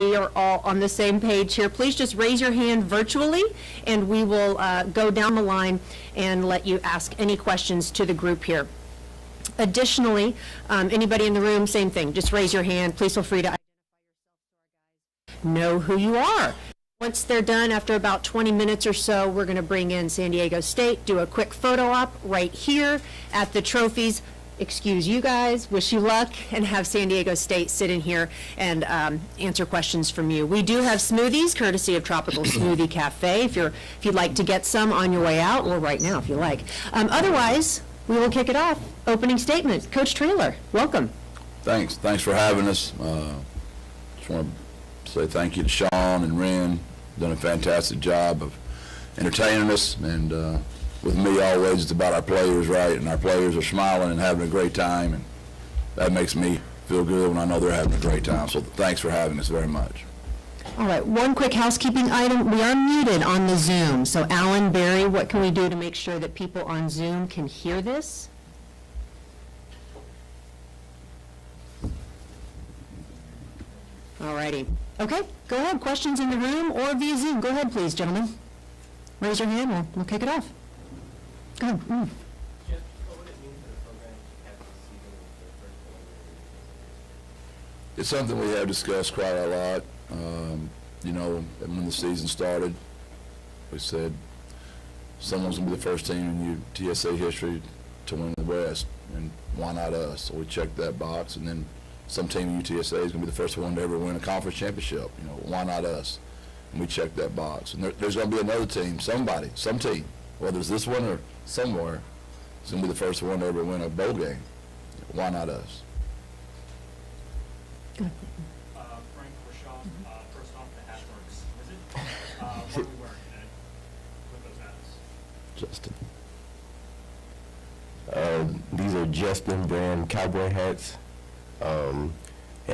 we are all on the same page here. Please just raise your hand virtually, and we will go down the line and let you ask any questions to the group here. Additionally, anybody in the room, same thing. Just raise your hand. Please feel free to identify yourself so our guys know who you are. Once they're done, after about 20 minutes or so, we're going to bring in San Diego State, do a quick photo op right here at the trophies. Excuse you guys, wish you luck, and have San Diego State sit in here and answer questions from you. We do have smoothies, courtesy of Tropical Smoothie Cafe, if you'd like to get some on your way out, or right now if you like. Otherwise, we will kick it off. Opening statement, Coach Traylor, welcome. Thanks for having us. Just want to say thank you to Sean and Ren. Done a fantastic job of entertaining us, and with me always it's about our players, right? And our players are smiling and having a great time, and that makes me feel good when I know they're having a great time. So thanks for having us very much. All right, one quick housekeeping item. We are muted on the Zoom. So Alan, Barry, what can we do to make sure that people on Zoom can hear this? All righty. Okay, go ahead. Questions in the room or via Zoom. Go ahead, please, gentlemen. Raise your hand. We'll kick it off. Go ahead. Jeff, what would it mean for the program to have this season with the first preliminary? It's something we have discussed quite a lot. You know, when the season started, we said someone's going to be the first team in UTSA history to win the West, and why not us? So we checked that box, and then some team in UTSA is going to be the first one to ever win a conference championship. You know, why not us? And we checked that box. And there's going to be another team, some team, whether it's this one or somewhere, it's going to be the first one to ever win a bowl game. Why not us? Frank or Sean, first off, the hat works. Is it? What are we wearing today with those hats? These are Justin brand cowboy hats, and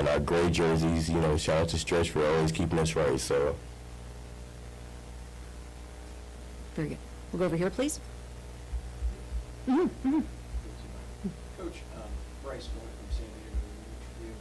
our gray jerseys. You know, shout out to Stretch for always keeping us right. So, Very good. We'll go over here, please. Coach, Bryce Moore from San Diego Review.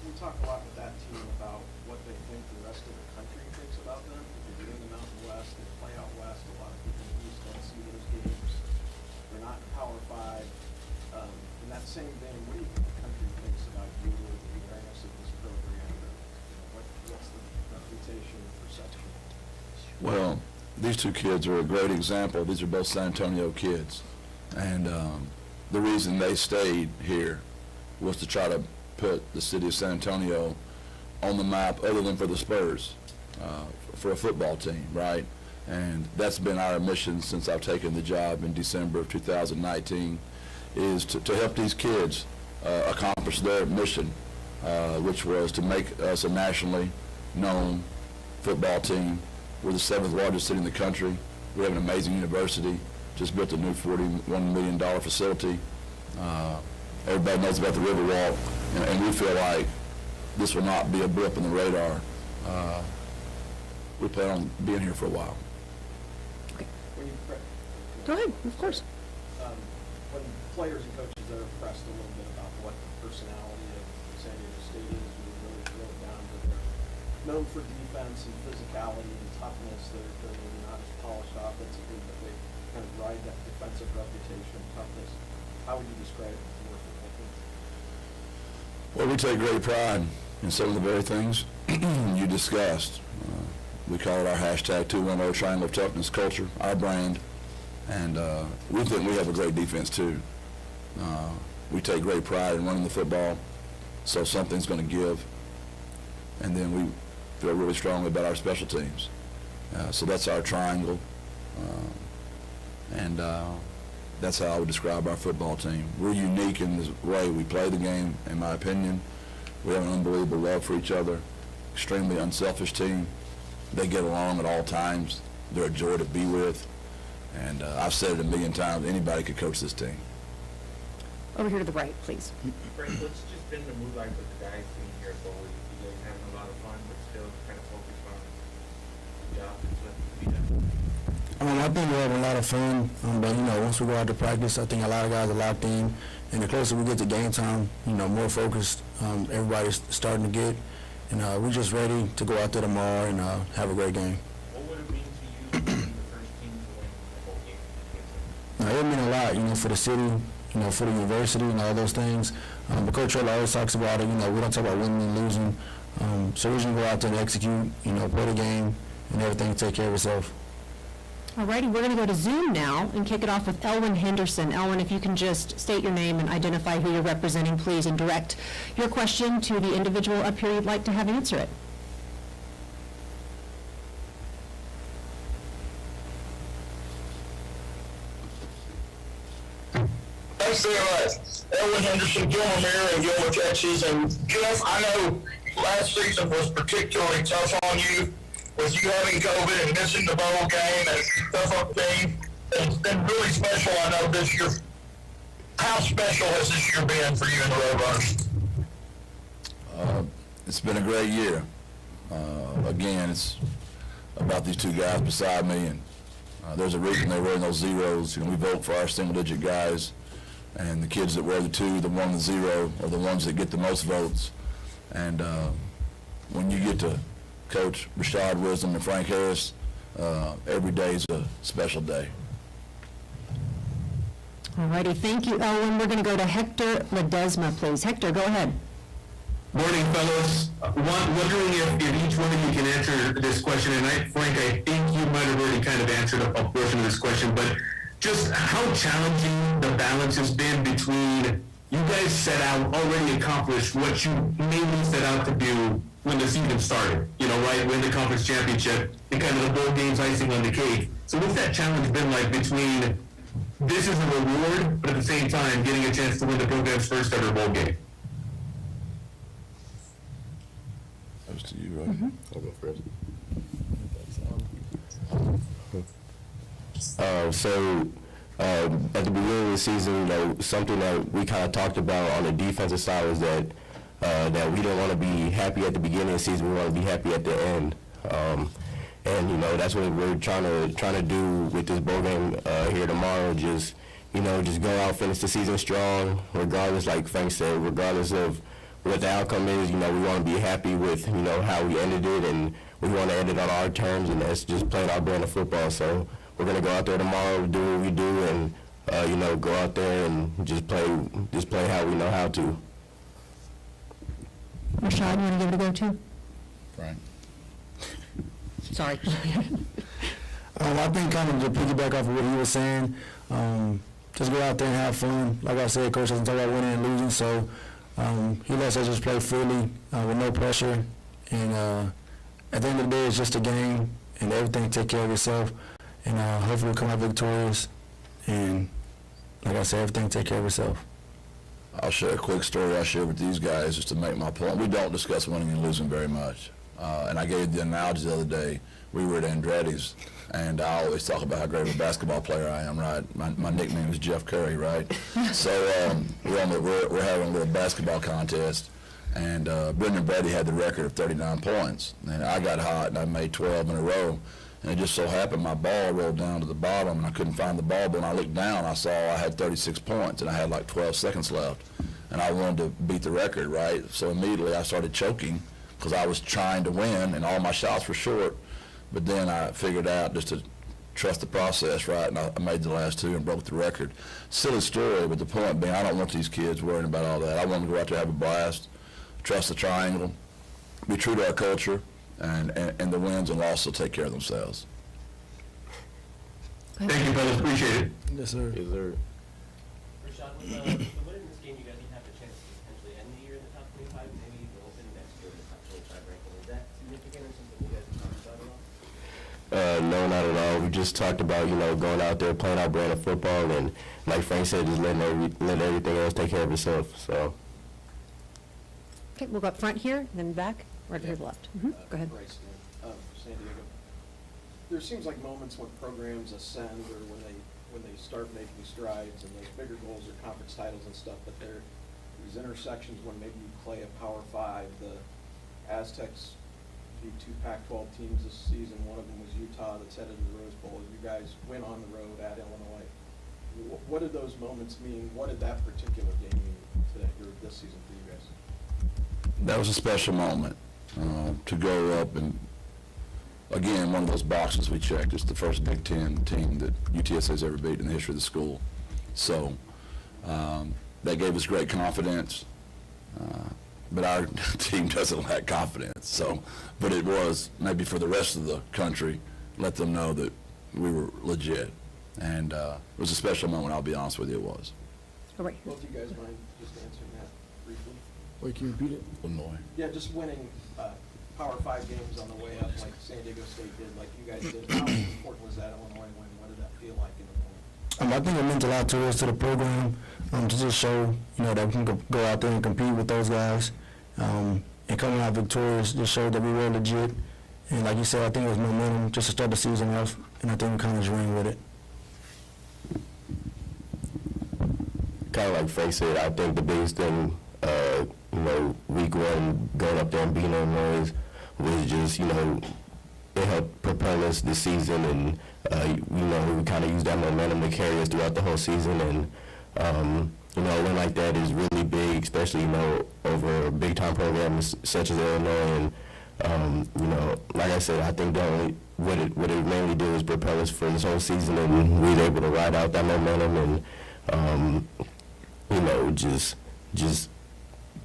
We talk a lot with that team about what they think the rest of the country thinks about them. If you're in the Mountain West, they play out west. A lot of people in the East don't see those games. They're not in Power 5. In that same vein, what do you think the country thinks about you or the awareness of this program? What's the reputation or perception? Well, these two kids are a great example. These are both San Antonio kids. And the reason they stayed here was to try to put the city of San Antonio on the map other than for the Spurs, for a football team, right? And that's been our mission since I've taken the job in December of 2019, is to help these kids accomplish their mission, which was to make us a nationally known football team. We're the 7th largest city in the country. We have an amazing university. Just built a new $41 million facility. Everybody knows about the Riverwalk, and we feel like this will not be a blip in the radar. We plan on being here for a while. Okay. Go ahead, of course. When players and coaches are pressed a little bit about what the personality of San Diego State is, we really drill it down to they're known for defense and physicality and toughness. They're maybe not as polished offensively, but they kind of ride that defensive reputation and toughness. How would you describe it to your football team? Well, we take great pride in some of the very things you discussed. We call it our hashtag 210 Triangle of Toughness culture, our brand. And we think we have a great defense too. We take great pride in running the football, so something's going to give. And then we feel really strongly about our special teams. So that's our triangle. And that's how I would describe our football team. We're unique in the way we play the game, in my opinion. We have an unbelievable love for each other, extremely unselfish team. They get along at all times. They're a joy to be with. And I've said it a million times, anybody could coach this team. Over here to the right, please. Frank, what's just been the mood like with the guys being here at Bowl? You guys having a lot of fun, but still kind of focused on the job that's left to be done? I think we're having a lot of fun, but you know, once we go out to practice, I think a lot of guys are locked in, and the closer we get to game time, you know, more focused everybody's starting to get, And we're just ready to go out there tomorrow and have a great game. What would it mean to you to be the first team to win the bowl game? It mean a lot, for the city, for the university and all those things. But Coach Traylor always talks about it, we don't talk about winning and losing. So we're just going to go out there and execute, play the game, and everything take care of itself. All righty, we're going to go to Zoom now and kick it off with Elwin Henderson. Elwin, if you can just state your name and identify who you're representing, please, and direct your question to the individual up here you'd like to have answer it. Thanks very much. Elwin Henderson, Gilmer Mirror, and Gilmer, Texas. And Jeff, I know last season was particularly tough on you with you having COVID and missing the bowl game and stuff on the team. It's been really special, I know, this year. How special has this year been for you and the Roadrunners? It's been a great year. Again, it's about these two guys beside me, and there's a reason they wear those zeros. We vote for our single-digit guys, and the kids that wear the 2, the 1, the 0, are the ones that get the most votes. And when you get to Coach Rashad Wisdom and Frank Harris, every day is a special day. All righty, thank you, Elwin. We're going to go to Hector Ledesma, please. Hector, go ahead. Morning, fellas. Wondering if each one of you can answer this question, and Frank, I think you might have already kind of answered a portion of this question, but just how challenging the balance has been between you guys set out, already accomplished what you mainly set out to do when the season started, right, win the conference championship, and kind of the bowl game's icing on the cake. So what's that challenge been like between this is a reward, but at the same time getting a chance to win the program's first ever bowl game? That was to you, right? I'll go first. At the beginning of the season, something that we kind of talked about on the defensive side was that we didn't want to be happy at the beginning of the season. We want to be happy at the end. And that's what we're trying to do with this bowl game here tomorrow. Just go out, finish the season strong, regardless, like Frank said, regardless of what the outcome is. We want to be happy with how we ended it, and we want to end it on our terms, and that's just playing our brand of football. So we're gonna go out there tomorrow, do what we do, and go out there and just play how we know how to. Rashad, you want to give it a go too? Frank. Sorry. I think kind of to piggyback off of what he was saying, just go out there and have fun. Like I said, Coach doesn't talk about winning and losing, so he lets us just play freely with no pressure. And at the end of the day, it's just a game, and everything take care of itself. And hopefully we'll come out victorious. And like I said, everything take care of itself. I'll share a quick story I shared with these guys just to make my point. We don't discuss winning and losing very much. And I gave the analogy the other day. We were at Andretti's, and I always talk about how great of a basketball player I am, right? My nickname is Jeff Curry, right? So we're having a little basketball contest, and Brendan Brady had the record of 39 points. And I got hot, and I made 12 in a row. And it just so happened my ball rolled down to the bottom, and I couldn't find the ball. But when I looked down, I saw I had 36 points, and I had like 12 seconds left. And I wanted to beat the record, right? So immediately I started choking because I was trying to win, and all my shots were short. But then I figured out just to trust the process, right? And I made the last 2 and broke the record. Silly story, but the point being, I don't want these kids worrying about all that. I want them to go out there, have a blast, trust the triangle, be true to our culture, and the wins and losses will take care of themselves. Thank you, fellas. Appreciate it. Yes, sir. Yes, sir. Rashad, with the win in this game, you guys have the chance to potentially end the year in the top 25, maybe even open next year in the top 25 ranking. Is that significant or something you guys have talked about at all? No, not at all. We just talked about, going out there, playing our brand of football, and like Frank said, just letting everything else take care of itself. So. Okay, we'll go up front here, then back, right to the left. Go ahead. Bryce, San Diego. There seems like moments when programs ascend or when they start making strides and those bigger goals or conference titles and stuff, but there are these intersections when maybe you play a Power 5. The Aztecs beat 2 Pac-12 teams this season. One of them was Utah that's headed to the Rose Bowl. You guys went on the road at Illinois. What did those moments mean? What did that particular game mean today or this season for you guys? That was a special moment. to go up and, again, one of those boxes we checked. It's the first Big Ten team that UTSA has ever beat in the history of the school. So that gave us great confidence. But our team doesn't lack confidence. So, but it was maybe for the rest of the country, let them know that we were legit. And it was a special moment, I'll be honest with you, it was. All right. Both of you guys mind just answering that briefly? Wait, can you repeat it? Illinois. Yeah, just winning Power 5 games on the way up like San Diego State did, like you guys did. How important was that Illinois win? What did that feel like in the moment? I think it meant a lot to us, to the program, to just show, that we can go out there and compete with those guys. And coming out victorious just showed that we were legit. And like you said, I think it was momentum just to start the season off, and I think we kind of just ran with it. Kind of like Frank said, I think the biggest thing, week one, going up there and beating Illinois was just, it helped propel us this season, and, we kind of used that momentum to carry us throughout the whole season, and, a win like that is really big, especially, over big-time programs such as Illinois, and, like I said, I think what it mainly did was propel us for this whole season, and we were able to ride out that momentum, and, just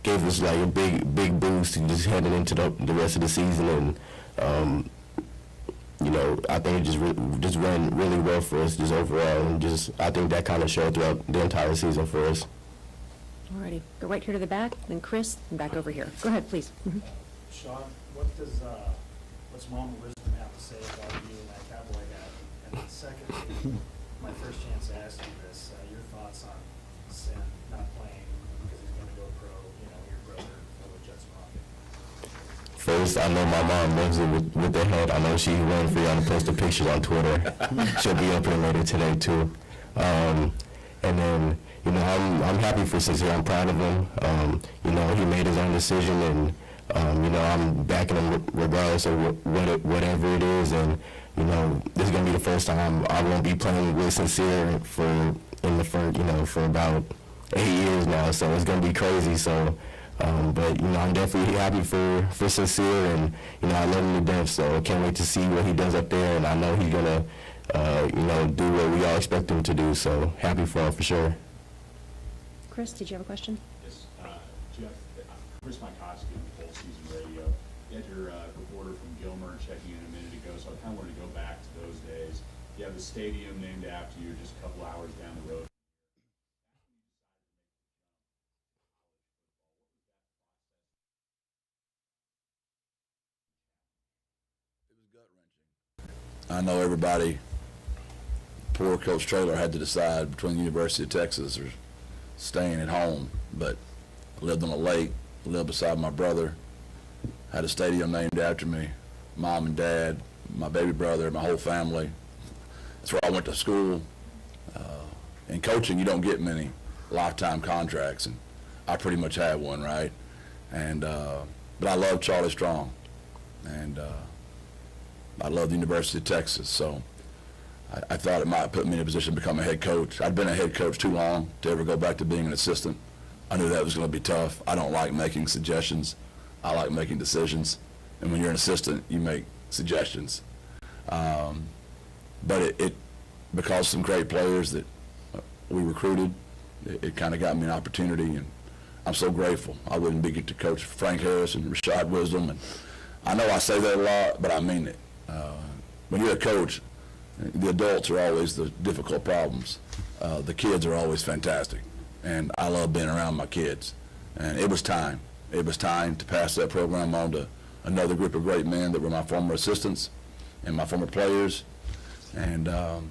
gave us like a big boost just heading into the rest of the season, and I think it just ran really well for us just overall, and I think that kind of showed throughout the entire season for us. All righty. Go right here to the back, then Chris, and back over here. Go ahead, please. Mhm. Sean, what's Mama Wisdom have to say about you and that Cowboy hat? And then secondly, my first chance to ask you this, your thoughts on Sin not playing because he's going to go pro, your brother, fellow Jets Mafia. First, I know my mom loves it with the head. I know she's waiting for y'all to post the pictures on Twitter. She'll be up here later today too. And then, I'm happy for Sincere. I'm proud of him. He made his own decision, and I'm backing him regardless of whatever it is. And this is gonna be the first time I won't be playing with Sincere for about 8 years now. So it's gonna be crazy. So. But I'm definitely happy for Sincere, and I love him to death. So I can't wait to see what he does up there, and I know he's gonna do what we all expect him to do. So happy for him for sure. Chris, did you have a question? Yes, Jeff, Chris Mikoski, Full Season Radio. You had your reporter from Gilmer checking in a minute ago, so I kind of wanted to go back to those days. You have the stadium named after you just a couple hours down the road. I know everybody, poor Coach Traylor had to decide between the University of Texas or staying at home, but I lived on a lake, lived beside my brother, had a stadium named after me, mom and dad, my baby brother, my whole family. That's where I went to school. In coaching, you don't get many lifetime contracts, and I pretty much had one, right? And but I love Charlie Strong, and I love the University of Texas, so I thought it might put me in a position to become a head coach. I'd been a head coach too long to ever go back to being an assistant. I knew that was going to be tough. I don't like making suggestions. I like making decisions. And when you're an assistant, you make suggestions. But it because some great players that we recruited, it kind of got me an opportunity, and I'm so grateful. I wouldn't be get to coach Frank Harris and Rashad Wisdom, and I know I say that a lot, but I mean it. When you're a coach, the adults are always the difficult problems. The kids are always fantastic, and I love being around my kids. And it was time. It was time to pass that program on to another group of great men that were my former assistants and my former players. And I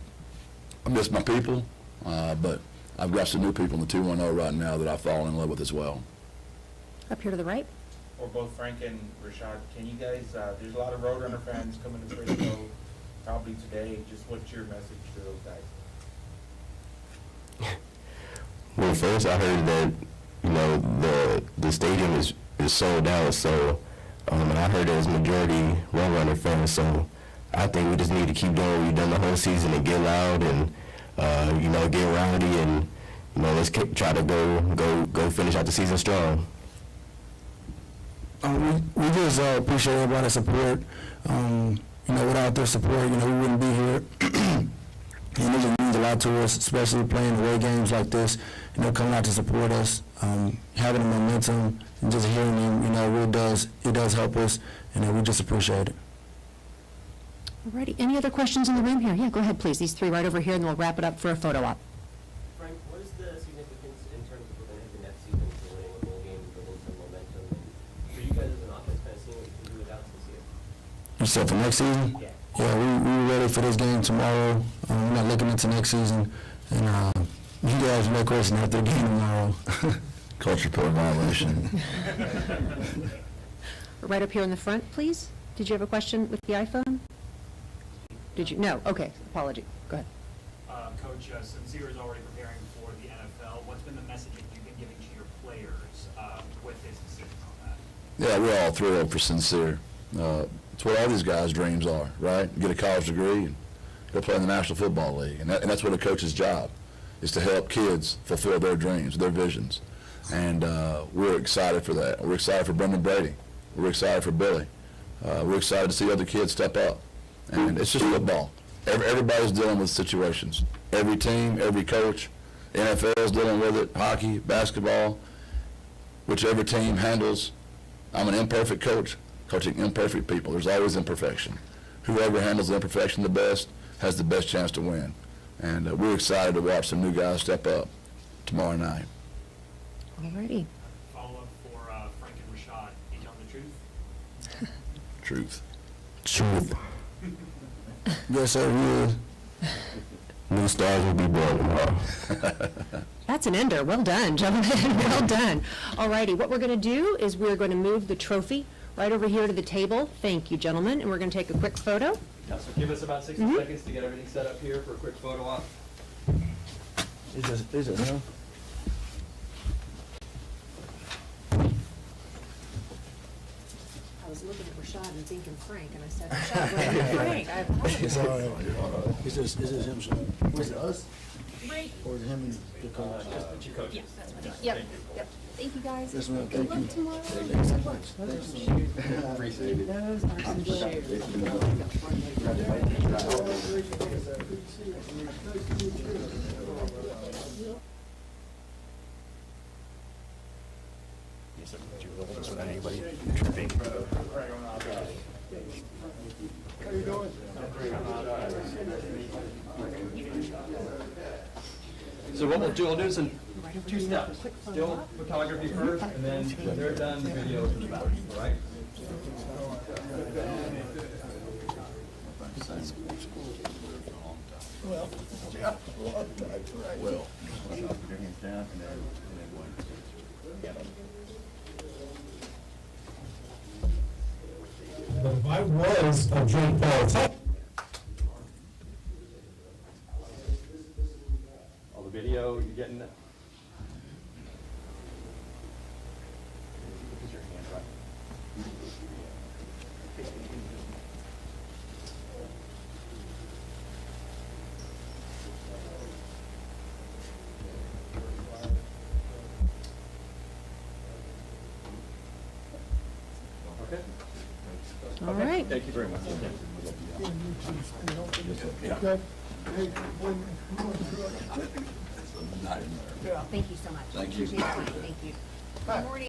miss my people, but I've got some new people in the 210 right now that I've fallen in love with as well. Up here to the right. Or both Frank and Rashad, can you guys, there's a lot of Roadrunner fans coming to Frisco probably today. Just what's your message to those guys? Well, first I heard that the stadium is sold out, so and I heard it was majority Roadrunner fans, so I think we just need to keep doing what we've done the whole season and get loud and get rowdy, and let's try to go finish out the season strong. We just appreciate everybody's support. Without their support, we wouldn't be here. And it just means a lot to us, especially playing away games like this, coming out to support us, having the momentum, and just hearing them, it does help us, and we just appreciate it. Alrighty, any other questions in the room here? Yeah, go ahead, please. These three right over here, and then we'll wrap it up for a photo op. Frank, what is the significance in terms of we're going to hit the next season for winning a bowl game, building some momentum? And for you guys as an offense, kind of seeing what you can do without Sincere? You said for next season? Yeah. Yeah, we're ready for this game tomorrow. We're not looking into next season. And you guys no question after the game tomorrow. Culture code violation. Right up here in the front, please. Did you have a question with the iPhone? Did you? No, okay, apology. Go ahead. Coach, Sincere is already preparing for the NFL. What's been the messaging you've been giving to your players with his decision on that? Yeah, we're all thrilled for Sincere. It's what all these guys' dreams are, right? Get a college degree and go play in the National Football League. And that's what a coach's job is, to help kids fulfill their dreams, their visions. And we're excited for that. We're excited for Brendan Brady. We're excited for Billy. We're excited to see other kids step up. And it's just football. Everybody's dealing with situations. Every team, every coach, NFL's dealing with it, hockey, basketball, whichever team handles. I'm an imperfect coach, coaching imperfect people. There's always imperfection. Whoever handles the imperfection the best has the best chance to win. And we're excited to watch some new guys step up tomorrow night. Alrighty. Follow-up for Frank and Rashad. You telling the truth? Truth. Truth. Yes, sir, we is. New stars will be born tomorrow. That's an ender. Well done, gentlemen. Well done. Alrighty, what we're going to do is we're going to move the trophy right over here to the table. Thank you, gentlemen, and we're going to take a quick photo. Yeah, so give us about 60 seconds to get everything set up here for a quick photo op. Is it him? I was looking at Rashad and thinking Frank, and I said, Rashad, where's Frank? I apologize. It's all right. Is this him, sir? Was it us? Frank. Or is it him and the coach? Just the two coaches. Yeah, that's what I thought. Yep, yep. Thank you, guys. Yes, ma'am. Good Thank luck you. tomorrow. Thank you so much. Those are some shoes. So what we'll do is in two steps. Still photography first, and then when they're done, video comes back, all right? But if I was a Jake Paul, All the video, you getting that? Okay. All right. Thank you very much. Thank you so much. Thank you. Appreciate your time. Thank you. Good morning.